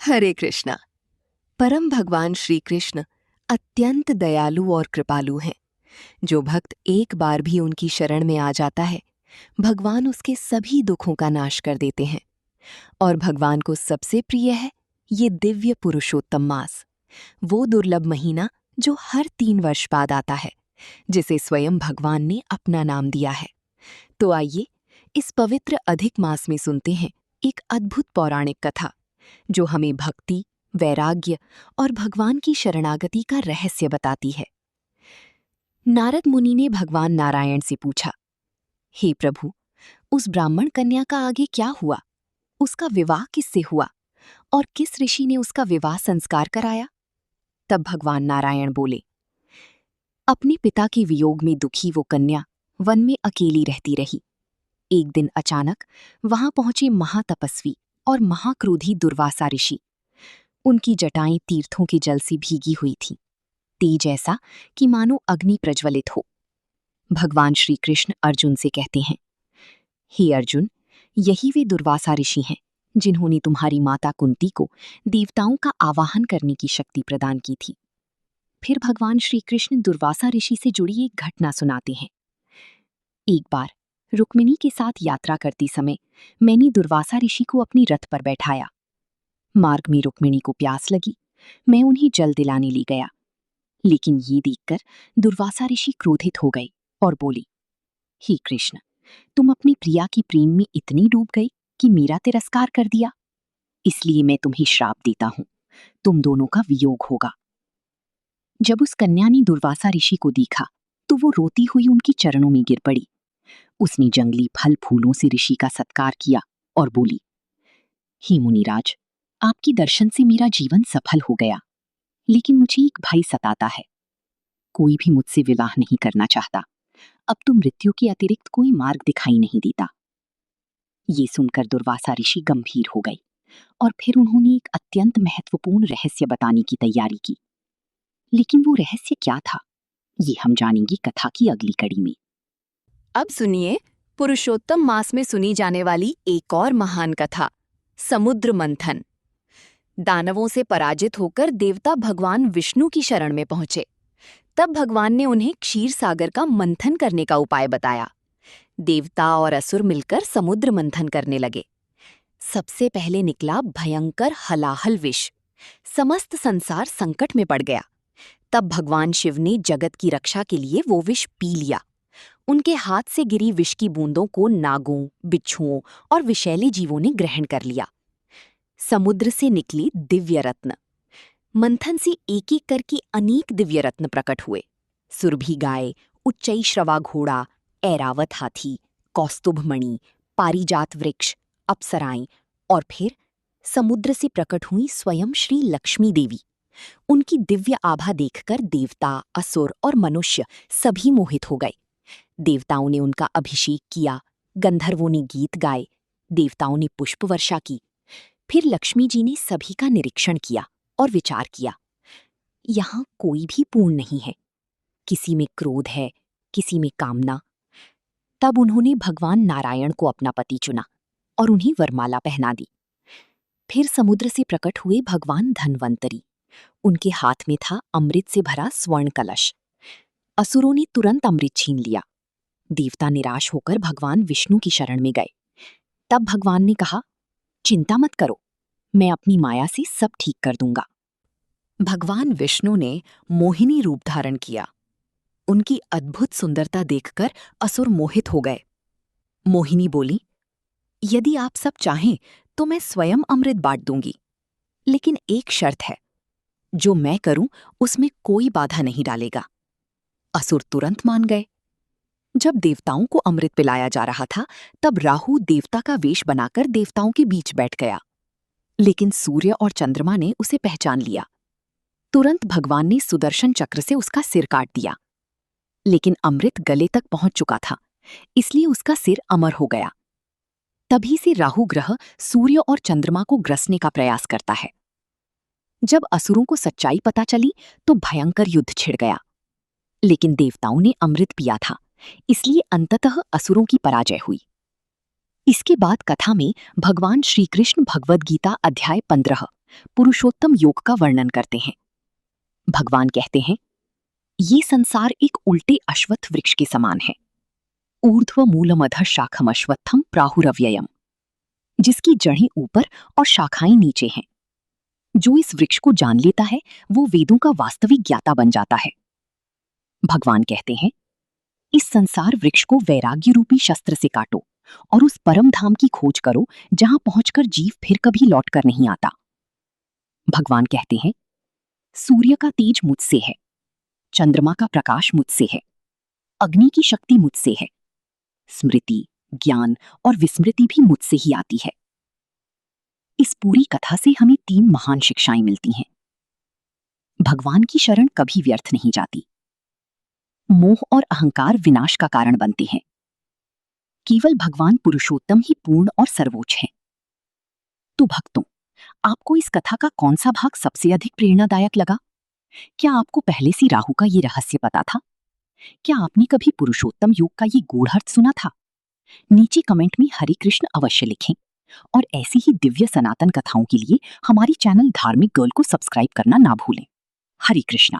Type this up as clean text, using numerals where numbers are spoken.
हरे कृष्णा। परम भगवान श्री कृष्ण अत्यंत दयालु और कृपालु हैं। जो भक्त एक बार भी उनकी शरण में आ जाता है, भगवान उसके सभी दुखों का नाश कर देते हैं। और भगवान को सबसे प्रिय है ये दिव्य पुरुषोत्तम मास, वो दुर्लभ महीना जो हर 3 वर्ष बाद आता है, जिसे स्वयं भगवान ने अपना नाम दिया है। तो आइए इस पवित्र अधिक मास में सुनते हैं एक अद्भुत पौराणिक कथा, जो हमें भक्ति, वैराग्य और भगवान की शरणागति का रहस्य बताती है। नारद मुनि ने भगवान नारायण से पूछा, हे प्रभु, उस ब्राह्मण कन्या का आगे क्या हुआ? उसका विवाह किससे हुआ और किस ऋषि ने उसका विवाह संस्कार कराया? तब भगवान नारायण बोले, अपने पिता के वियोग में दुखी वो कन्या वन में अकेली रहती रही। एक दिन अचानक वहां पहुंचे महातपस्वी और महाक्रोधी दुर्वासा ऋषि। उनकी जटाएं तीर्थों के जल से भीगी हुई थीं, तेज ऐसा कि मानो अग्नि प्रज्वलित हो। भगवान श्री कृष्ण अर्जुन से कहते हैं, हे अर्जुन, यही वे दुर्वासा ऋषि हैं जिन्होंने तुम्हारी माता कुंती को देवताओं का आवाहन करने की शक्ति प्रदान की थी। फिर भगवान श्री कृष्ण दुर्वासा ऋषि से जुड़ी एक घटना सुनाते हैं। एक बार रुक्मिणी के साथ यात्रा करते समय मैंने दुर्वासा ऋषि को अपनी रथ पर बैठाया। मार्ग में रुक्मिणी को प्यास लगी। मैं उन्हें जल दिलाने ले गया, लेकिन ये देखकर दुर्वासा ऋषि क्रोधित हो गए और बोले, हे कृष्ण, तुम अपनी प्रिया की प्रेम में इतनी डूब गई कि मेरा तिरस्कार कर दिया। इसलिए मैं तुम्हें श्राप देता हूं, तुम दोनों का वियोग होगा। जब उस कन्या ने दुर्वासा ऋषि को देखा तो वो रोती हुई उनके चरणों में गिर पड़ी। उसने जंगली फल फूलों से ऋषि का सत्कार किया और बोली, हे मुनिराज, आपके दर्शन से मेरा जीवन सफल हो गया, लेकिन मुझे एक भय सताता है। कोई भी मुझसे विवाह नहीं करना चाहता। अब तो मृत्यु के अतिरिक्त कोई मार्ग दिखाई नहीं देता। ये सुनकर दुर्वासा ऋषि गंभीर हो गए और फिर उन्होंने एक अत्यंत महत्वपूर्ण रहस्य बताने की तैयारी की। लेकिन वो रहस्य क्या था, ये हम जानेंगे कथा की अगली कड़ी में। अब सुनिए पुरुषोत्तम मास में सुनी जाने वाली एक और महान कथा, समुद्र मंथन। दानवों से पराजित होकर देवता भगवान विष्णु की शरण में पहुंचे। तब भगवान ने उन्हें क्षीर सागर का मंथन करने का उपाय बताया। देवता और असुर मिलकर समुद्र मंथन करने लगे। सबसे पहले निकला भयंकर हलाहल विष। समस्त संसार संकट में पड़ गया। तब भगवान शिव ने जगत की रक्षा के लिए वो विष पी लिया। उनके हाथ से गिरी विष की बूंदों को नागों, बिच्छुओं और विषैले जीवों ने ग्रहण कर लिया। समुद्र से निकली दिव्य रत्न। मंथन से एक एक करके अनेक दिव्य रत्न प्रकट हुए। सुरभि गाय, उच्चैश्रवा घोड़ा, ऐरावत हाथी, कौस्तुभ मणि, पारिजात वृक्ष, अप्सराएं और फिर समुद्र से प्रकट हुई स्वयं श्री लक्ष्मी देवी। उनकी दिव्य आभा देखकर देवता, असुर और मनुष्य सभी मोहित हो गए। देवताओं ने उनका अभिषेक किया, गंधर्वों ने गीत गाए, देवताओं ने पुष्प वर्षा की। फिर लक्ष्मी जी ने सभी का निरीक्षण किया और विचार किया, यहां कोई भी पूर्ण नहीं है। किसी में क्रोध है, किसी में कामना। तब उन्होंने भगवान नारायण को अपना पति चुना और उन्हें वरमाला पहना दी। फिर समुद्र से प्रकट हुए भगवान धन्वंतरी। उनके हाथ में था अमृत से भरा स्वर्ण कलश। असुरों ने तुरंत अमृत छीन लिया। देवता निराश होकर भगवान विष्णु की शरण में गए। तब भगवान ने कहा, चिंता मत करो, मैं अपनी माया से सब ठीक कर दूंगा। भगवान विष्णु ने मोहिनी रूप धारण किया। उनकी अद्भुत सुंदरता देखकर असुर मोहित हो गए। मोहिनी बोली, यदि आप सब चाहें तो मैं स्वयं अमृत बांट दूंगी, लेकिन एक शर्त है, जो मैं करूं उसमें कोई बाधा नहीं डालेगा। असुर तुरंत मान गए। जब देवताओं को अमृत पिलाया जा रहा था, तब राहु देवता का वेश बनाकर देवताओं के बीच बैठ गया, लेकिन सूर्य और चंद्रमा ने उसे पहचान लिया। तुरंत भगवान ने सुदर्शन चक्र से उसका सिर काट दिया, लेकिन अमृत गले तक पहुंच चुका था, इसलिए उसका सिर अमर हो गया। तभी से राहु ग्रह सूर्य और चंद्रमा को ग्रसने का प्रयास करता है। जब असुरों को सच्चाई पता चली तो भयंकर युद्ध छिड़ गया, लेकिन देवताओं ने अमृत पिया था, इसलिए अंततः असुरों की पराजय हुई। इसके बाद कथा में भगवान श्री कृष्ण भगवद गीता अध्याय 15 पुरुषोत्तम योग का वर्णन करते हैं। भगवान कहते हैं, ये संसार एक उल्टे अश्वत्थ वृक्ष के समान है। ऊर्ध्व मूलमधः शाखम अश्वत्थम प्राहुरव्ययम, जिसकी जड़ें ऊपर और शाखाएं नीचे हैं। जो इस वृक्ष को जान लेता है वो वेदों का वास्तविक ज्ञाता बन जाता है। भगवान कहते हैं, इस संसार वृक्ष को वैराग्य रूपी शस्त्र से काटो और उस परम धाम की खोज करो जहां पहुंचकर जीव फिर कभी लौटकर नहीं आता। भगवान कहते हैं, सूर्य का तेज मुझसे है, चंद्रमा का प्रकाश मुझसे है, अग्नि की शक्ति मुझसे है, स्मृति, ज्ञान और विस्मृति भी मुझसे ही आती है। इस पूरी कथा से हमें 3 महान शिक्षाएं मिलती हैं। भगवान की शरण कभी व्यर्थ नहीं जाती। मोह और अहंकार विनाश का कारण बनते हैं। केवल भगवान पुरुषोत्तम ही पूर्ण और सर्वोच्च हैं। तो भक्तों, आपको इस कथा का कौन सा भाग सबसे अधिक प्रेरणादायक लगा? क्या आपको पहले से राहु का ये रहस्य पता था? क्या आपने कभी पुरुषोत्तम योग का ये गूढ़ अर्थ सुना था? नीचे कमेंट में हरे कृष्ण अवश्य लिखें और ऐसी ही दिव्य सनातन कथाओं के लिए हमारी चैनल धार्मिक गर्ल को सब्सक्राइब करना ना भूलें। हरे कृष्णा।